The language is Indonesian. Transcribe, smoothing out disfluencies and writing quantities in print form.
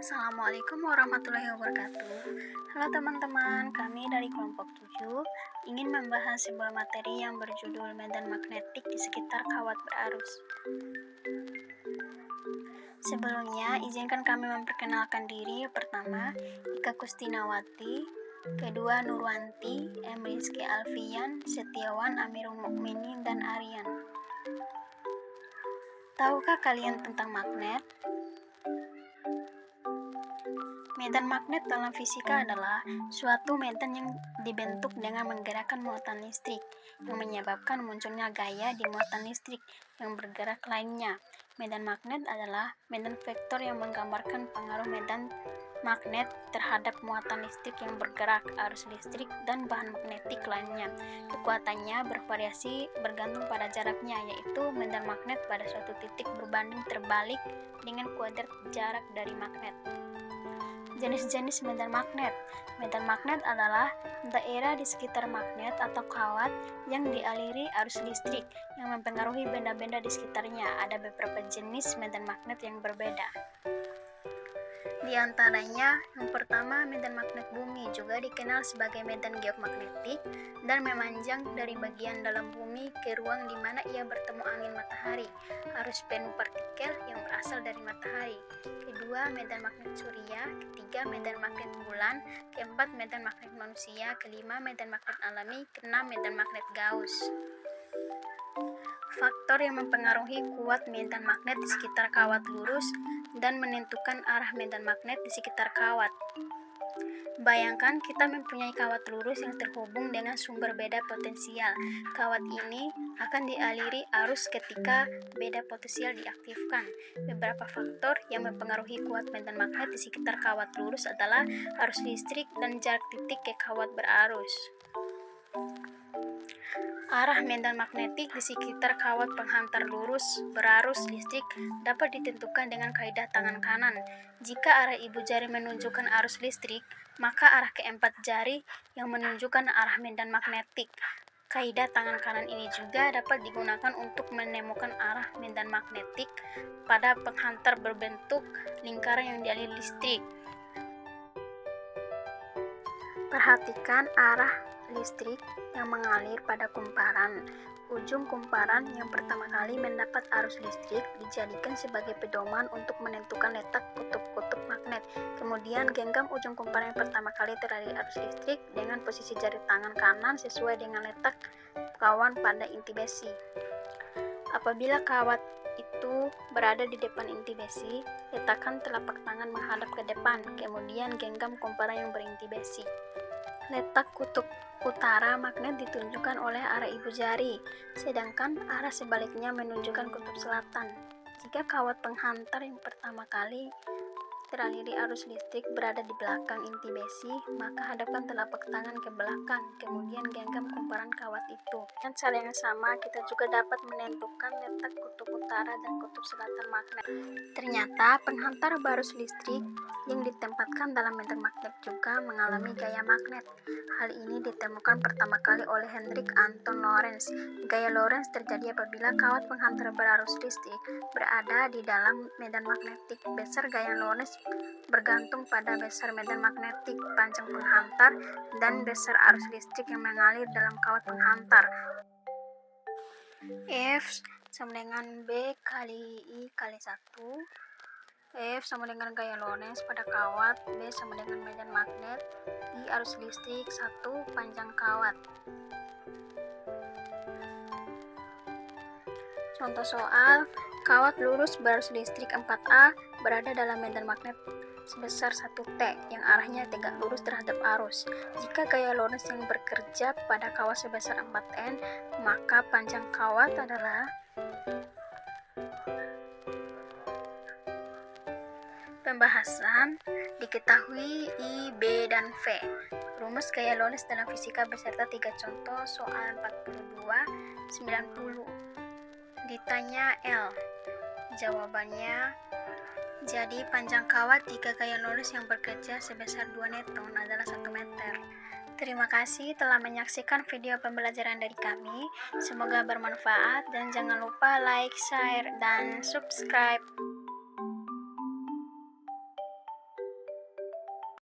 Assalamualaikum warahmatullahi wabarakatuh. Halo teman-teman, kami dari kelompok 7 ingin membahas sebuah materi yang berjudul medan magnetik di sekitar kawat berarus. Sebelumnya, izinkan kami memperkenalkan diri. Pertama, Ika Kustinawati, kedua Nurwanti, M. Rizky Alfian, Setiawan, Amirul Mukminin, dan Aryan. Tahukah kalian tentang magnet? Medan magnet dalam fisika adalah suatu medan yang dibentuk dengan menggerakkan muatan listrik, yang menyebabkan munculnya gaya di muatan listrik yang bergerak lainnya. Medan magnet adalah medan vektor yang menggambarkan pengaruh medan magnet terhadap muatan listrik yang bergerak, arus listrik, dan bahan magnetik lainnya. Kekuatannya bervariasi bergantung pada jaraknya, yaitu medan magnet pada suatu titik berbanding terbalik dengan kuadrat jarak dari magnet. Jenis-jenis medan magnet. Medan magnet adalah daerah di sekitar magnet atau kawat yang dialiri arus listrik yang mempengaruhi benda-benda di sekitarnya. Ada beberapa jenis medan magnet yang berbeda. Di antaranya, yang pertama medan magnet bumi, juga dikenal sebagai medan geomagnetik, dan memanjang dari bagian dalam bumi ke ruang di mana ia bertemu angin matahari, arus penuh partikel yang berasal dari matahari. Kedua, medan magnet surya. Ketiga, medan magnet bulan. Keempat, medan magnet manusia. Kelima, medan magnet alami. Keenam, medan magnet Gauss. Faktor yang mempengaruhi kuat medan magnet di sekitar kawat lurus dan menentukan arah medan magnet di sekitar kawat. Bayangkan kita mempunyai kawat lurus yang terhubung dengan sumber beda potensial. Kawat ini akan dialiri arus ketika beda potensial diaktifkan. Beberapa faktor yang mempengaruhi kuat medan magnet di sekitar kawat lurus adalah arus listrik dan jarak titik ke kawat berarus. Arah medan magnetik di sekitar kawat penghantar lurus berarus listrik dapat ditentukan dengan kaidah tangan kanan. Jika arah ibu jari menunjukkan arus listrik, maka arah keempat jari yang menunjukkan arah medan magnetik. Kaidah tangan kanan ini juga dapat digunakan untuk menemukan arah medan magnetik pada penghantar berbentuk lingkaran yang dialiri listrik. Perhatikan arah listrik yang mengalir pada kumparan. Ujung kumparan yang pertama kali mendapat arus listrik dijadikan sebagai pedoman untuk menentukan letak kutub-kutub magnet. Kemudian genggam ujung kumparan yang pertama kali teraliri arus listrik dengan posisi jari tangan kanan sesuai dengan letak kawan pada inti besi. Apabila kawat itu berada di depan inti besi, letakkan telapak tangan menghadap ke depan, kemudian genggam kumparan yang berinti besi. Letak kutub utara magnet ditunjukkan oleh arah ibu jari, sedangkan arah sebaliknya menunjukkan kutub selatan. Jika kawat penghantar yang pertama kali teraliri arus listrik berada di belakang inti besi, maka hadapkan telapak tangan ke belakang, kemudian genggam kumparan kawat itu. Dengan cara yang sama, kita juga dapat menentukan letak kutub utara dan kutub selatan magnet. Ternyata, penghantar arus listrik yang ditempatkan dalam medan magnet juga mengalami gaya magnet. Hal ini ditemukan pertama kali oleh Hendrik Anton Lorentz. Gaya Lorentz terjadi apabila kawat penghantar berarus listrik berada di dalam medan magnetik. Besar gaya Lorentz bergantung pada besar medan magnetik, panjang penghantar, dan besar arus listrik yang mengalir dalam kawat penghantar. F sama dengan B kali I kali 1. F sama dengan gaya Lorentz pada kawat, B sama dengan medan magnet, I arus listrik 1 panjang kawat. Contoh soal, kawat lurus berarus listrik 4A berada dalam medan magnet sebesar 1T yang arahnya tegak lurus terhadap arus. Jika gaya Lorentz yang bekerja pada kawat sebesar 4N, maka panjang kawat adalah pembahasan diketahui I, B, dan V. Rumus gaya Lorentz dalam fisika beserta 3 contoh soal 42, 90. Ditanya L. Jawabannya, jadi panjang kawat jika gaya Lorentz yang bekerja sebesar 2 newton adalah 1 meter. Terima kasih telah menyaksikan video pembelajaran dari kami. Semoga bermanfaat dan jangan lupa like, share, dan subscribe.